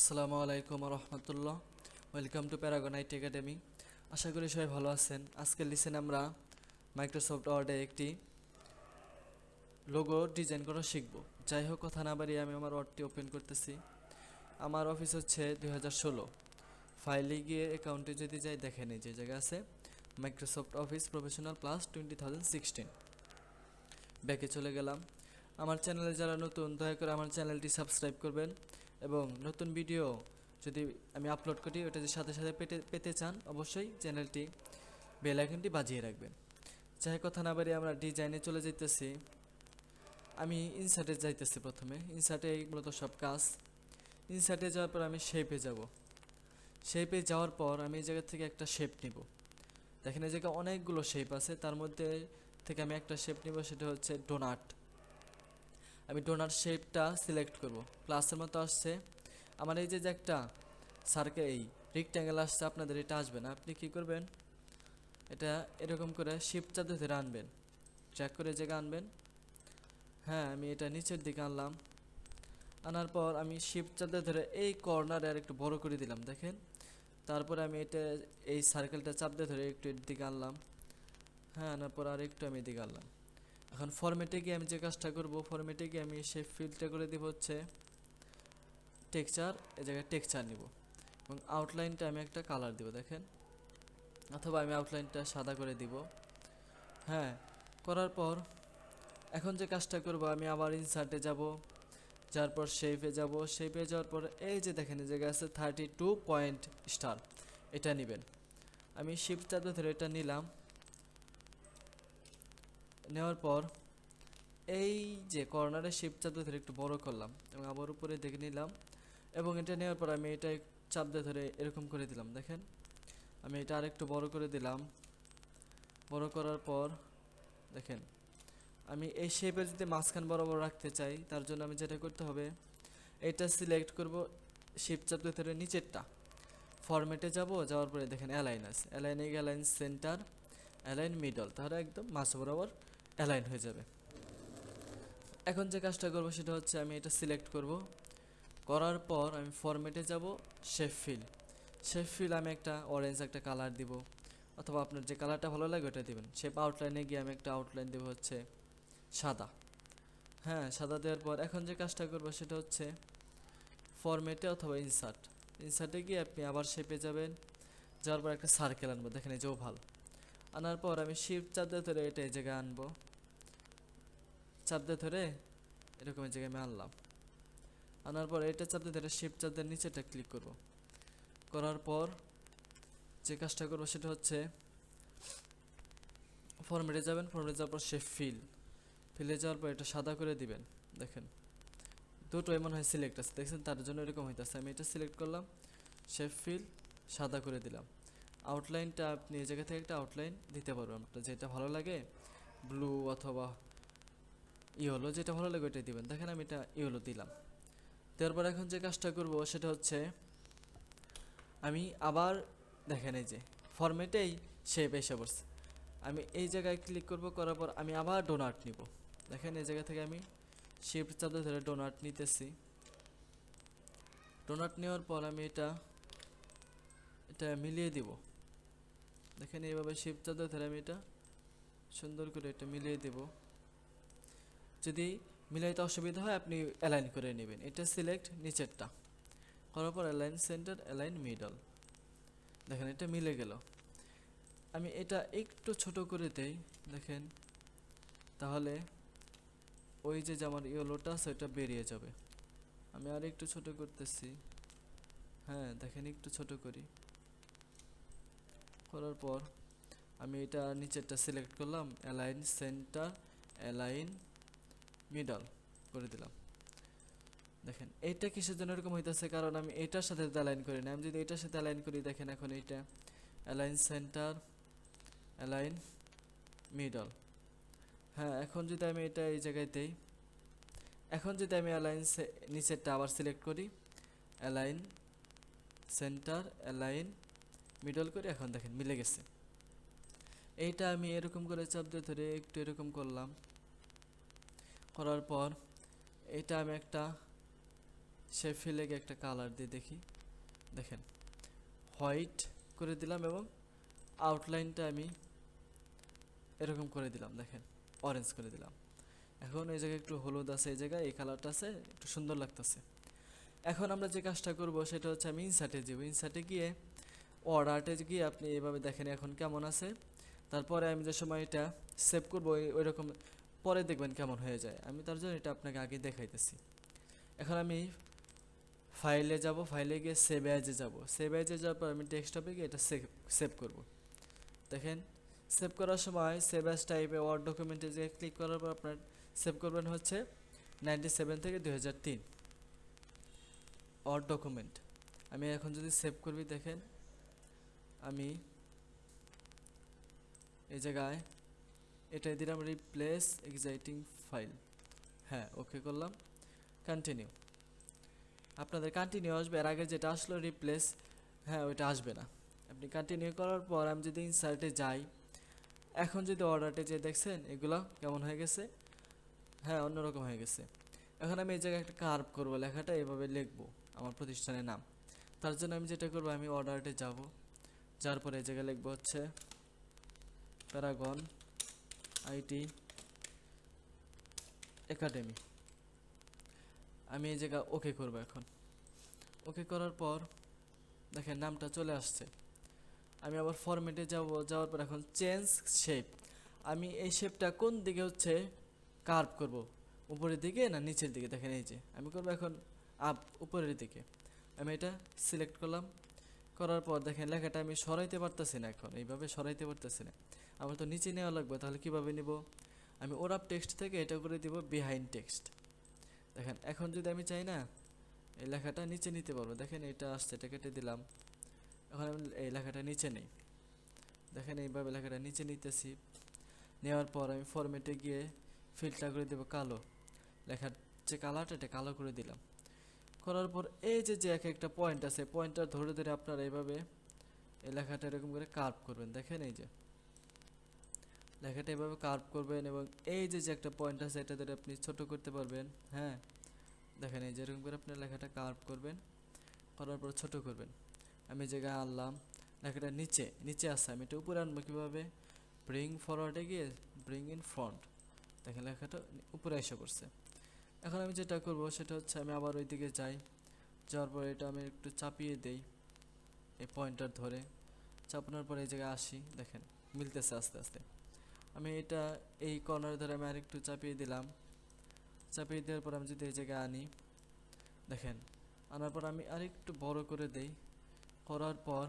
আসসালামু আলাইকুম রহমতুল্লাহ। Welcome to Paragon IT academy. আশা করি সবাই ভালো আছেন। আজকের লিসেন আমরা মাইক্রোসফট ওয়ার্ডে একটি লোগো ডিজাইন করা শিখব। যাই হোক, কথা না বাড়িয়ে আমি আমার ওয়ার্ডটি ওপেন করতেছি। আমার অফিস হচ্ছে 2016। ফাইলে গিয়ে অ্যাকাউন্টে যদি যাই, দেখেন এই যে জায়গা আছে মাইক্রোসফট অফিস প্রফেশনাল প্লাস 2016। ব্যাকে চলে গেলাম। আমার চ্যানেলে যারা নতুন, দয়া করে আমার চ্যানেলটি সাবস্ক্রাইব করবেন এবং নতুন ভিডিও যদি আমি আপলোড করি ওটা যে সাথে সাথে পেতে চান, অবশ্যই চ্যানেলটি বেল আইকনটি বাজিয়ে রাখবেন। যাই কথা না বাড়িয়ে আমরা ডিজাইনে চলে যাইতেছি। আমি ইনসার্টে যাইতেছি। প্রথমে ইনসার্টে মূলত সব কাজ। ইনসার্টে যাওয়ার পর আমি শেপে যাব। শেপে যাওয়ার পর আমি এই জায়গা থেকে একটা শেপ নিব। দেখেন এই জায়গায় অনেকগুলো শেপ আছে, তার মধ্যে থেকে আমি একটা শেপ নিব, সেটা হচ্ছে ডোনাট। আমি ডোনাট শেপটা সিলেক্ট করব। প্লাসের মতো আসছে আমার এই যে একটা সার্কেল, এই রেক্ট্যাঙ্গেল আসছে, আপনাদের এটা আসবে না। আপনি কি করবেন, এটা এরকম করে শিফট চাপ ধরে আনবেন, ট্র্যাক করে জায়গা আনবেন। হ্যাঁ, আমি এটা নিচের দিকে আনলাম। আনার পর আমি শিফট চাপ ধরে এই কর্নারে আর একটু বড় করে দিলাম, দেখেন। তারপরে আমি এটা এই সার্কেলটা চাপ দিয়ে ধরে একটু এর দিকে আনলাম। হ্যাঁ, আনার পর আর একটু আমি এদিকে আনলাম। এখন ফরম্যাটে গিয়ে আমি যে কাজটা করব, ফরম্যাটে গিয়ে আমি সেই ফিল্ডটা করে দিব হচ্ছে টেক্সচার। এই জায়গায় টেক্সচার নিব এবং আউটলাইনটা আমি একটা কালার দিব, দেখেন। অথবা আমি আউটলাইনটা সাদা করে দিব। হ্যাঁ, করার পর এখন যে কাজটা করব, আমি আবার ইনসার্টে যাব। যাওয়ার পর শেপে যাব। শেপে যাওয়ার পর এই যে দেখেন এই জায়গায় আছে 32 পয়েন্ট স্টার, এটা নেবেন। আমি শিফট চাপ ধরে এটা নিলাম। নেওয়ার পর এই যে কর্নারে শিফট চাপ ধরে একটু বড় করলাম এবং আবার উপরে দেখে নিলাম। এবং এটা নেওয়ার পর আমি এটা চাপ দিয়ে ধরে এরকম করে দিলাম, দেখেন। আমি এটা আরেকটু বড় করে দিলাম। বড় করার পর দেখেন, আমি এই শেপের যদি মাঝখান বরাবর রাখতে চাই, তার জন্য আমি যেটা করতে হবে, এটা সিলেক্ট করব, শিফট চাপ দিয়ে ধরে নিচেরটা ফরম্যাটে যাব। যাওয়ার পরে দেখেন অ্যালাইন আছে, অ্যালাইনে গিয়ে অ্যালাইন সেন্টার, অ্যালাইন মিডল, তাহলে একদম মাঝ বরাবর অ্যালাইন হয়ে যাবে। এখন যে কাজটা করব সেটা হচ্ছে আমি এটা সিলেক্ট করব। করার পর আমি ফরম্যাটে যাব, শেপ ফিল। শেপ ফিল আমি একটা অরেঞ্জ একটা কালার দিব, অথবা আপনার যে কালারটা ভালো লাগে ওটা দিবেন। শেপ আউটলাইনে গিয়ে আমি একটা আউটলাইন দেবো হচ্ছে সাদা। হ্যাঁ, সাদা দেওয়ার পর এখন যে কাজটা করব সেটা হচ্ছে ফরম্যাটে অথবা ইনসার্ট। ইনসার্টে গিয়ে আপনি আবার শেপে যাবেন। যাওয়ার পর একটা সার্কেল আনবো, দেখেন এই যে ওভাল। আনার পর আমি শিফট চাপ দিয়ে ধরে এটা এই জায়গায় আনবো। চাপ দিয়ে ধরে এরকম এই জায়গায় আমি আনলাম। আনার পর এটা চাপ দিয়ে ধরে শিফট চাপ দিয়ে নিচেটা ক্লিক করব। করার পর যে কাজটা করবো সেটা হচ্ছে ফরম্যাটে যাবেন। ফরম্যাটে যাওয়ার পর শেপ ফিল। ফিলে যাওয়ার পর এটা সাদা করে দিবেন, দেখেন দুটো এমন হয় সিলেক্ট আছে, দেখছেন, তার জন্য এরকম হইতেছে। আমি এটা সিলেক্ট করলাম, শেপ ফিল, সাদা করে দিলাম। আউটলাইনটা আপনি এই জায়গা থেকে একটা আউটলাইন দিতে পারবেন, আপনার যেটা ভালো লাগে, ব্লু অথবা ইয়েলো, যেটা ভালো লাগে ওইটাই দিবেন। দেখেন আমি এটা ইয়েলো দিলাম। দেওয়ার পর এখন যে কাজটা করব সেটা হচ্ছে আমি আবার দেখেন এই যে ফরম্যাটেই শেপ এসে পড়ছে। আমি এই জায়গায় ক্লিক করব, করার পর আমি আবার ডোনাট নিব। দেখেন এই জায়গা থেকে আমি শিফট চাপ ধরে ডোনাট নিতেছি। ডোনাট নেওয়ার পর আমি এটা মিলিয়ে দিব। দেখেন এইভাবে শিফট চাপ ধরে আমি এটা সুন্দর করে এটা মিলিয়ে দেব। যদি মিলাইতে অসুবিধা হয় আপনি অ্যালাইন করে নেবেন। এটা সিলেক্ট নিচেরটা করার পর অ্যালাইন সেন্টার, অ্যালাইন মিডল, দেখেন এটা মিলে গেল। আমি এটা একটু ছোট করে দেই, দেখেন, তাহলে ওই যে আমার ইয়েলোটা আছে ওটা বেরিয়ে যাবে। আমি আর একটু ছোট করতেছি। হ্যাঁ, দেখেন একটু ছোট করি। করার পর আমি এটা নিচেরটা সিলেক্ট করলাম, অ্যালাইন সেন্টার, অ্যালাইন মিডল করে দিলাম। দেখেন এইটা কিসের জন্য এরকম হইতেছে, কারণ আমি এটার সাথে অ্যালাইন করি না। আমি যদি এটার সাথে অ্যালাইন করি, দেখেন এখন এইটা অ্যালাইন সেন্টার, অ্যালাইন মিডল। হ্যাঁ, এখন যদি আমি এটা এই জায়গায় দেই, এখন যদি আমি অ্যালাইন নিচেরটা আবার সিলেক্ট করি, অ্যালাইন সেন্টার, অ্যালাইন মিডল করি, এখন দেখেন মিলে গেছে। এইটা আমি এরকম করে চাপ দিয়ে ধরে একটু এরকম করলাম। করার পর এটা আমি একটা শেপ ফিলে গিয়ে একটা কালার দিয়ে দেখি, দেখেন হোয়াইট করে দিলাম এবং আউটলাইনটা আমি এরকম করে দিলাম, দেখেন অরেঞ্জ করে দিলাম। এখন এই জায়গায় একটু হলুদ আছে, এই জায়গায় এই কালারটা আছে, একটু সুন্দর লাগতেছে। এখন আমরা যে কাজটা করব সেটা হচ্ছে আমি ইনসার্টে যাব, ইনসার্টে গিয়ে অর্ডারটে গিয়ে আপনি এইভাবে দেখেন এখন কেমন আছে। তারপরে আমি যে সময় এটা সেভ করবো ওই রকম পরে দেখবেন কেমন হয়ে যায়। আমি তার জন্য এটা আপনাকে আগে দেখাইতেছি। এখন আমি ফাইলে যাব, ফাইলে গিয়ে সেভ অ্যাজে যাব, সেভ অ্যাজে যাওয়ার পর আমি ডেস্কটপে গিয়ে এটা সেভ করব। দেখেন সেভ করার সময় সেভ অ্যাজ টাইপে ওয়ার্ড ডকুমেন্টে যে ক্লিক করার পর আপনার সেভ করবেন হচ্ছে 97 থেকে 2003 ওয়ার্ড ডকুমেন্ট। আমি এখন যদি সেভ করবি, দেখেন আমি এই জায়গায় এটাই দিলাম রিপ্লেস এক্সাইটিং ফাইল, হ্যাঁ ওকে করলাম, কন্টিনিউ। আপনাদের কন্টিনিউ আসবে, এর আগে যেটা আসলো রিপ্লেস, হ্যাঁ ওইটা আসবে না। আপনি কন্টিনিউ করার পর আমি যদি ইনসার্টে যাই, এখন যদি অর্ডারটা যে দেখছেন এগুলো কেমন হয়ে গেছে, হ্যাঁ অন্যরকম হয়ে গেছে। এখন আমি এই জায়গায় একটা কার্ভ করবো, লেখাটা এভাবে লিখবো আমার প্রতিষ্ঠানের নাম। তার জন্য আমি যেটা করবো, আমি অর্ডারটে যাব, যার পরে এই জায়গায় লিখবো হচ্ছে প্যারাগন আইটি একাডেমি। আমি এই জায়গা ওকে করবো। এখন ওকে করার পর দেখেন নামটা চলে আসছে। আমি আবার ফরম্যাটে যাব, যাওয়ার পর এখন চেঞ্জ শেপ, আমি এই শেপটা কোন দিকে হচ্ছে কার্ভ করব, উপরের দিকে না নিচের দিকে, দেখেন এই যে আমি করবো এখন আপ উপরের দিকে। আমি এটা সিলেক্ট করলাম, করার পর দেখেন লেখাটা আমি সরাইতে পারতেছি না, এখন এইভাবে সরাইতে পারতেছি না, আমার তো নিচে নেওয়া লাগবে। তাহলে কিভাবে নিব, আমি ওরাপ টেক্সট থেকে এটা করে দিব বিহাইন্ড টেক্সট। দেখেন এখন যদি আমি চাই না এই লেখাটা নিচে নিতে পারবো, দেখেন এটা আসছে, এটা কেটে দিলাম। এখন আমি এই লেখাটা নিচে নেই, দেখেন এইভাবে লেখাটা নিচে নিতেছি। নেওয়ার পর আমি ফরম্যাটে গিয়ে ফিল্ডটা করে দেবো কালো, লেখার যে কালারটা এটা কালো করে দিলাম। করার পর এই যে যে এক একটা পয়েন্ট আছে, পয়েন্টটা ধরে ধরে আপনারা এইভাবে এই লেখাটা এরকম করে কার্ভ করবেন। দেখেন এই যে লেখাটা এভাবে কার্ভ করবেন এবং এই যে যে একটা পয়েন্ট আছে এটা ধরে আপনি ছোট করতে পারবেন। হ্যাঁ দেখেন এই যে এরকম করে আপনি লেখাটা কার্ভ করবেন, করার পর ছোট করবেন। আমি জায়গায় আনলাম, লেখাটা নিচে নিচে আসছে, আমি এটা উপরে আনবো কীভাবে, ব্রিং ফরওয়ার্ডে গিয়ে ব্রিং ইন ফ্রন্ট, দেখেন লেখাটা উপরে এসে পড়ছে। এখন আমি যেটা করব সেটা হচ্ছে আমি আবার ওই দিকে যাই, যাওয়ার পর এটা আমি একটু চাপিয়ে দেই এই পয়েন্টার ধরে, চাপানোর পরে এই জায়গায় আসি, দেখেন মিলতেছে আস্তে আস্তে। আমি এটা এই কর্নার ধরে আমি আরেকটু চাপিয়ে দিলাম, চাপিয়ে দেওয়ার পর আমি যদি এই জায়গায় আনি, দেখেন আনার পর আমি আরেকটু বড় করে দেই, করার পর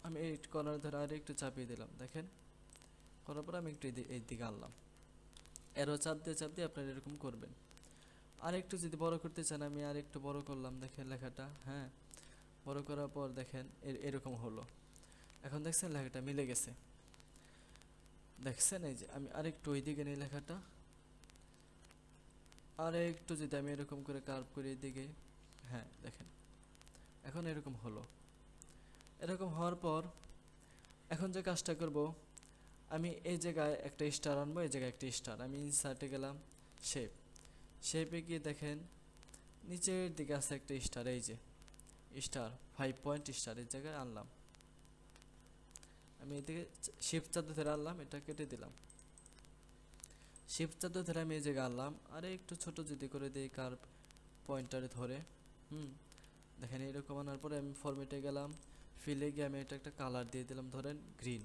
আমি এই কর্নার ধরে আরেকটু চাপিয়ে দিলাম, দেখেন করার পর আমি একটু এই দিকে আনলাম। এরও চাপ দিয়ে আপনারা এরকম করবেন। আরেকটু যদি বড় করতে চান আমি আরেকটু বড় করলাম, দেখেন লেখাটা, হ্যাঁ বড় করার পর দেখেন এরকম হলো। এখন দেখছেন লেখাটা মিলে গেছে, দেখছেন এই যে আমি আরেকটু ওই দিকে নিই লেখাটা, আরেকটু যদি আমি এরকম করে কার্ভ করি এদিকে, হ্যাঁ দেখেন এখন এরকম হলো। এরকম হওয়ার পর এখন যে কাজটা করব, আমি এই জায়গায় একটা স্টার আনবো, এই জায়গায় একটা স্টার, আমি ইনসার্টে গেলাম, শেপ, শেপে গিয়ে দেখেন নিচের দিকে আছে একটা স্টার, এই যে স্টার 5 পয়েন্ট স্টার, এই জায়গায় আনলাম। আমি এদিকে শিফট চাপ ধরে আনলাম, এটা কেটে দিলাম। শিফট চাপ ধরে আমি এই জায়গায় আনলাম, আরে একটু ছোট যদি করে দিই কার্ভ পয়েন্টারে ধরে, দেখেন এরকম আনার পরে আমি ফরম্যাটে গেলাম, ফিলে গিয়ে আমি এটা একটা কালার দিয়ে দিলাম, ধরেন গ্রিন,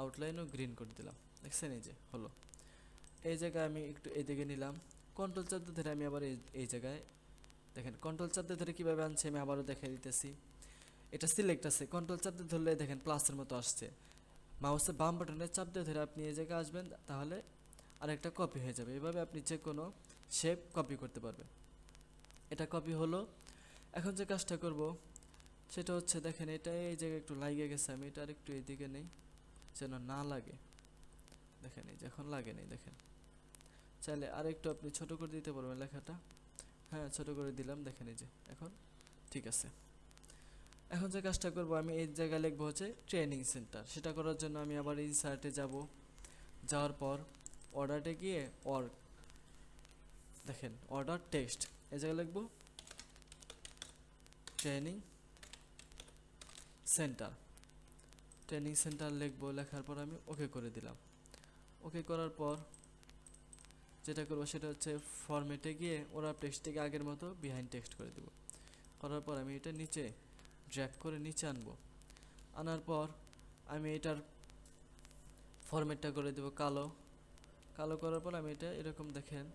আউটলাইনও গ্রিন করে দিলাম, দেখছেন এই যে হলো। এই জায়গায় আমি একটু এদিকে নিলাম, কন্ট্রোল চাপ ধরে আমি আবার এই জায়গায়, দেখেন কন্ট্রোল চাপ ধরে কীভাবে আনছি আমি আবারও দেখে দিতেছি। এটা সিলেক্ট আছে, কন্ট্রোল চাপ দিয়ে ধরলে দেখেন প্লাসের মতো আসছে, মাউসের বাম বাটনের চাপ দিয়ে ধরে আপনি এই জায়গায় আসবেন, তাহলে আরেকটা কপি হয়ে যাবে। এভাবে আপনি যে কোনো শেপ কপি করতে পারবেন। এটা কপি হলো। এখন যে কাজটা করব সেটা হচ্ছে দেখেন এটা এই জায়গায় একটু লাগিয়ে গেছে, আমি এটা আরেকটু এইদিকে নেই যেন না লাগে, দেখেন এই যে এখন লাগে নেই, দেখেন চাইলে আরেকটু আপনি ছোট করে দিতে পারবেন লেখাটা, হ্যাঁ ছোট করে দিলাম, দেখেন এই যে এখন ঠিক আছে। এখন যে কাজটা করব আমি এই জায়গায় লিখবো হচ্ছে ট্রেনিং সেন্টার। সেটা করার জন্য আমি আবার ইনসার্টে যাব, যাওয়ার পর অর্ডারে গিয়ে দেখেন অর্ডার টেক্সট, এই জায়গায় লিখবো ট্রেনিং সেন্টার। ট্রেনিং সেন্টার লিখবো, লেখার পর আমি ওকে করে দিলাম। ওকে করার পর যেটা করবো সেটা হচ্ছে ফরম্যাটে গিয়ে ওরা টেক্সটটিকে আগের মতো বিহাইন্ড টেক্সট করে দেবো। করার পর আমি এটা নিচে ড্র্যাগ করে নিচে আনবো। আনার পর আমি এটার ফরম্যাটটা করে দেবো কালো। কালো করার পর আমি এটা এরকম দেখেন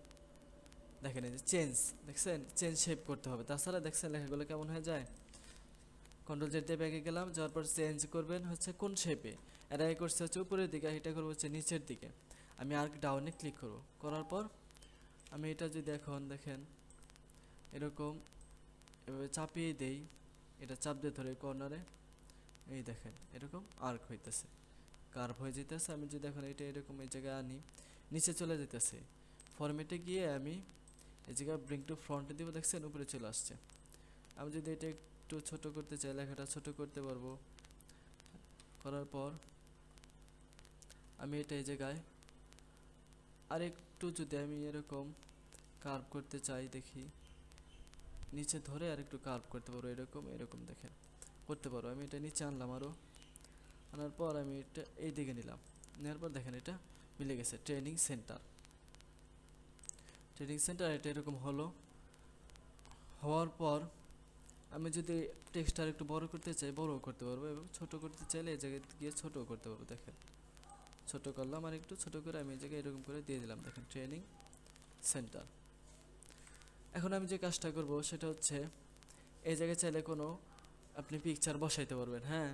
এই যে চেঞ্জ, দেখছেন চেঞ্জ শেপ করতে হবে, তাছাড়া দেখছেন লেখাগুলো কেমন হয়ে যায়। কন্ট্রোল জেড দিয়ে ব্যাকে গেলাম, যাওয়ার পর চেঞ্জ করবেন হচ্ছে কোন শেপে। এটা করছে হচ্ছে উপরের দিকে, এটা করবো হচ্ছে নিচের দিকে। আমি আর ডাউনে ক্লিক করব, করার পর আমি এটা যদি এখন দেখেন এরকম এভাবে চাপিয়ে দেই, এটা চাপ দিয়ে ধরে কর্নারে, এই দেখেন এরকম আর্ক হইতেছে, কার্ভ হয়ে যেতেছে। আমি যদি এখন এটা এরকম এই জায়গায় আনি, নিচে চলে যেতেছে। ফরম্যাটে গিয়ে আমি এই জায়গায় ব্রিং টু ফ্রন্টে দিব, দেখছেন উপরে চলে আসছে। আমি যদি এটা একটু ছোট করতে চাই, লেখাটা ছোট করতে পারবো। করার পর আমি এটা এই জায়গায় আরেকটু যদি আমি এরকম কার্ভ করতে চাই, দেখি নিচে ধরে আরেকটু কার্ভ করতে পারবো, এরকম এরকম দেখেন করতে পারবো। আমি এটা নিচে আনলাম আরও, আনার পর আমি এটা এই দিকে নিলাম, নেওয়ার পর দেখেন এটা মিলে গেছে। ট্রেনিং সেন্টার, ট্রেনিং সেন্টার এটা এরকম হলো। হওয়ার পর আমি যদি টেক্সটটা একটু বড় করতে চাই, বড়ও করতে পারবো, এবং ছোট করতে চাইলে এই জায়গায় গিয়ে ছোটও করতে পারবো। দেখেন ছোট করলাম, আর একটু ছোট করে আমি এই জায়গায় এরকম করে দিয়ে দিলাম, দেখেন ট্রেনিং সেন্টার। এখন আমি যে কাজটা করব সেটা হচ্ছে এই জায়গায় চাইলে কোনো আপনি পিকচার বসাইতে পারবেন, হ্যাঁ।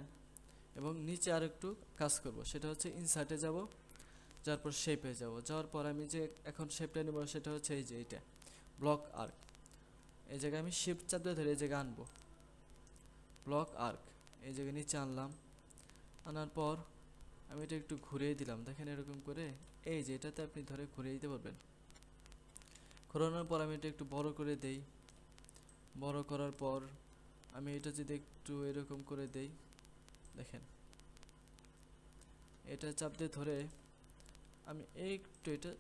এবং নিচে আর একটু কাজ করব, সেটা হচ্ছে ইনসার্টে যাব, যাওয়ার পর শেপে যাব। যাওয়ার পর আমি যে এখন শেপটা নেব সেটা হচ্ছে এই যে এইটা ব্লক আর্ক। এই জায়গায় আমি শিফট চাপ দিয়ে ধরে এই জায়গায় আনবো, ব্লক আর্ক এই জায়গায় নিচে আনলাম। আনার পর আমি এটা একটু ঘুরিয়ে দিলাম, দেখেন এরকম করে এই যে এটাতে আপনি ধরে ঘুরিয়ে দিতে পারবেন। ঘোরানোর পর আমি এটা একটু বড় করে দেই। বড় করার পর আমি এটা যদি একটু এরকম করে দেই, দেখেন এটা চাপ দিয়ে ধরে আমি একটু এটা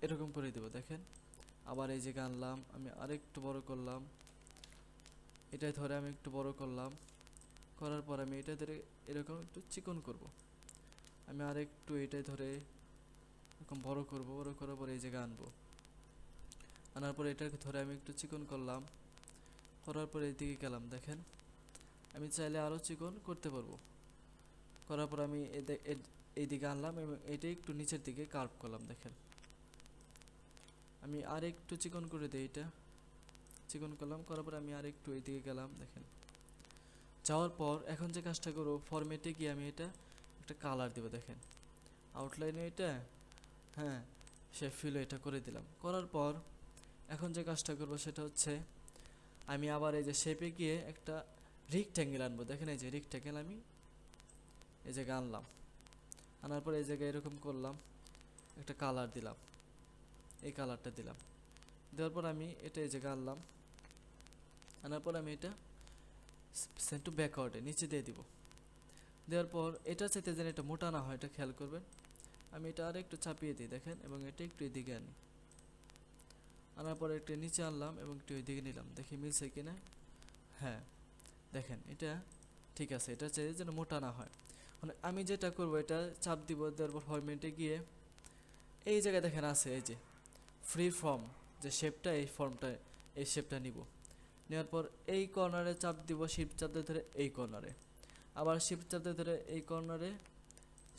এরকম করে দেব, দেখেন। আবার এই জায়গায় আনলাম, আমি আরেকটু বড় করলাম, এটাই ধরে আমি একটু বড় করলাম। করার পর আমি এটা ধরে এরকম একটু চিকন করব। আমি আরেকটু এটাই ধরে এরকম বড় করব, বড় করার পর এই জায়গায় আনবো। আনার পর এটাকে ধরে আমি একটু চিকন করলাম, করার পর এইদিকে গেলাম, দেখেন আমি চাইলে আরও চিকন করতে পারবো। করার পর আমি এইদিকে আনলাম এবং এটা একটু নিচের দিকে কার্ভ করলাম, দেখেন আমি আর একটু চিকন করে দিই, এটা চিকন করলাম। করার পর আমি আর একটু এইদিকে গেলাম, দেখেন। যাওয়ার পর এখন যে কাজটা করবো, ফরম্যাটে গিয়ে আমি এটা একটা কালার দেবো, দেখেন আউটলাইনে এটা, হ্যাঁ সে ফিল এটা করে দিলাম। করার পর এখন যে কাজটা করবো সেটা হচ্ছে আমি আবার এই যে শেপে গিয়ে একটা রেক্ট্যাঙ্গেল আনবো, দেখেন এই যে রেক্ট্যাঙ্গেল আমি এই জায়গায় আনলাম। আনার পর এই জায়গায় এরকম করলাম, একটা কালার দিলাম, এই কালারটা দিলাম। দেওয়ার পর আমি এটা এই জায়গায় আনলাম। আনার পর আমি এটা সেন্ড টু ব্যাকওয়ার্ডে নিচে দিয়ে দিব। দেওয়ার পর এটা চাইতে যেন এটা মোটা না হয়, এটা খেয়াল করবেন। আমি এটা আর একটু চাপিয়ে দিই, দেখেন, এবং এটা একটু এদিকে আনি। আনার পর একটু নিচে আনলাম এবং একটু এদিকে নিলাম, দেখি মিলছে কিনা। হ্যাঁ দেখেন এটা ঠিক আছে, এটা চাই যেন মোটা না হয়। মানে আমি যেটা করব, এটা চাপ দিব, দেওয়ার পর ফরম্যাটে গিয়ে এই জায়গায় দেখেন আছে এই যে ফ্রি ফর্ম, যে শেপটা, এই ফর্মটা এই শেপটা নিব। নেওয়ার পর এই কর্নারে চাপ দিব, শিফট চাপ দিয়ে ধরে এই কর্নারে, আবার শিফট চাপ দিয়ে ধরে এই কর্নারে,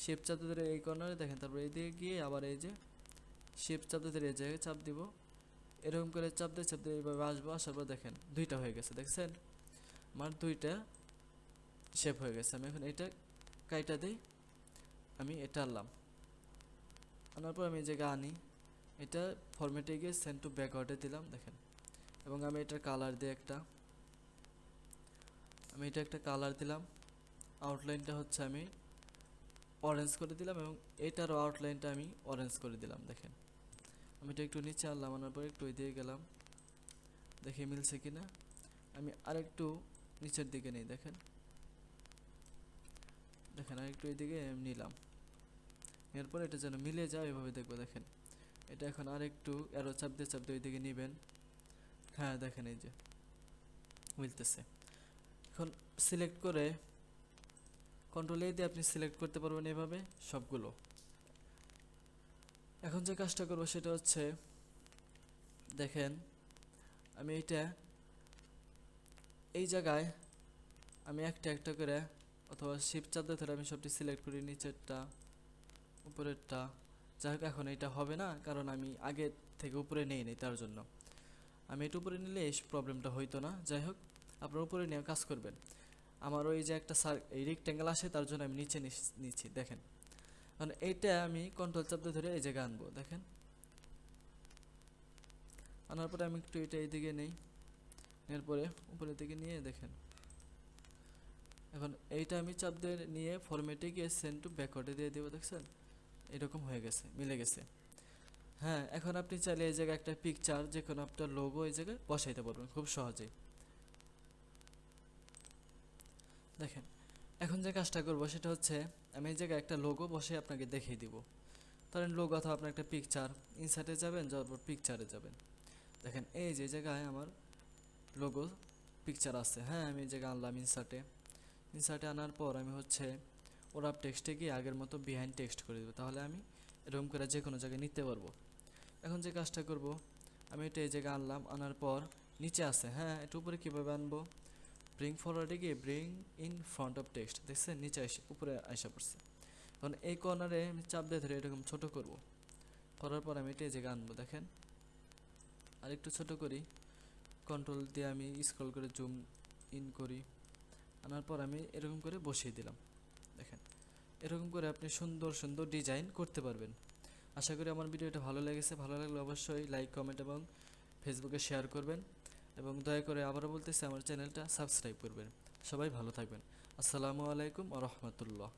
শিফট চাপ দিয়ে ধরে এই কর্নারে, দেখেন। তারপর এইদিকে গিয়ে আবার এই যে শিফট চাপ দিয়ে ধরে এই জায়গায় চাপ দিব, এরকম করে চাপ দিয়ে এইভাবে আসবো। আসার পর দেখেন দুইটা হয়ে গেছে, দেখছেন আমার দুইটা শেপ হয়ে গেছে। আমি এখন এটা কাইটা দিই, আমি এটা আনলাম। আনার পর আমি এই জায়গায় আনি, এটা ফরম্যাটে গিয়ে সেন্ড টু ব্যাকওয়ার্ডে দিলাম, দেখেন। এবং আমি এটার কালার দিয়ে একটা কালার দিলাম। আউটলাইনটা হচ্ছে আমি অরেঞ্জ করে দিলাম এবং এটারও আউটলাইনটা আমি অরেঞ্জ করে দিলাম, দেখেন। আমি এটা একটু নিচে আনলাম, আনার পর একটু দিয়ে গেলাম, দেখে মিলছে কিনা। আমি আরেকটু নিচের দিকে নিই, দেখেন আরেকটু এইদিকে নিলাম। এরপর এটা যেন মিলে যায় এভাবে দেখবো, দেখেন। এটা এখন আরেকটু চাপ দিয়ে ওইদিকে নেবেন, হ্যাঁ দেখেন এই যে মিলতেছে। এখন সিলেক্ট করে কন্ট্রোল এ দিয়ে আপনি সিলেক্ট করতে পারবেন এভাবে সবগুলো। এখন যে কাজটা করব সেটা হচ্ছে, দেখেন আমি এই জায়গায় আমি একটা একটা করে অথবা শিফট চাপ দিয়ে ধরে আমি সবটি সিলেক্ট করি, নিচেরটা উপরেরটা। যাই হোক এখন এটা হবে না, কারণ আমি আগে থেকে উপরে নেই নি, তার জন্য। আমি এটা উপরে নিলে এই প্রবলেমটা হইতো না। যাই হোক, আপনার উপরে নিয়ে কাজ করবেন। আমার ওই যে একটা এই রেক্ট্যাঙ্গেল আসে, তার জন্য আমি নিচে নিচ্ছি। দেখেন কারণ এইটা আমি কন্ট্রোল চাপ দিয়ে ধরে এই জায়গায় আনবো। দেখেন আনার পরে আমি একটু এটা এইদিকে নেই, এরপরে উপরের দিকে নিয়ে দেখেন এখন এইটা আমি চাপ দিয়ে নিয়ে ফরম্যাটে গিয়ে সেন্ড টু ব্যাকওয়ার্ডে দিয়ে দেবো। দেখছেন এরকম হয়ে গেছে, মিলে গেছে। হ্যাঁ, এখন আপনি চাইলে এই জায়গায় একটা পিকচার, যে কোনো আপনার লোগো এই জায়গায় বসাইতে পারবেন খুব সহজেই। দেখেন এখন যে কাজটা করব সেটা হচ্ছে, আমি এই জায়গায় একটা লোগো বসে আপনাকে দেখিয়ে দিব। ধরেন লোগো অথবা আপনার একটা পিকচার, ইনসার্টে যাবেন, যাওয়ার পর পিকচারে যাবেন। দেখেন এই যে জায়গায় আমার লোগো পিকচার আছে। হ্যাঁ, আমি এই জায়গায় আনলাম ইনসার্টে আনার পর আমি হচ্ছে ওরাপ টেক্সটে গিয়ে আগের মতো বিহাইন্ড টেক্সট করে দেবো, তাহলে আমি এরকম করে যে কোনো জায়গায় নিতে পারবো। এখন যে কাজটা করব, আমি এটা এই জায়গায় আনলাম, আনার পর নিচে আছে। হ্যাঁ, এটা উপরে কীভাবে আনবো, ব্রিং ফরওয়ার্ডে গিয়ে bring in front of text, দেখছেন নিচে এসে উপরে আসা পড়ছে। এখন এই কর্নারে আমি চাপ দিয়ে ধরে এরকম ছোট করব, করার পর আমি এটা এই জায়গায় আনবো। দেখেন আরেকটু ছোট করি, কন্ট্রোল দিয়ে আমি স্ক্রল করে জুম ইন করি, আনার পর আমি এরকম করে বসিয়ে দিলাম। দেখেন এরকম করে আপনি সুন্দর সুন্দর ডিজাইন করতে পারবেন। আশা করি আমার ভিডিওটা ভালো লেগেছে। ভালো লাগলে অবশ্যই লাইক, কমেন্ট এবং ফেসবুকে শেয়ার করবেন, এবং দয়া করে আবারও বলতেছি আমার চ্যানেলটা সাবস্ক্রাইব করবেন। সবাই ভালো থাকবেন। আসসালামু আলাইকুম ওয়া রাহমাতুল্লাহ।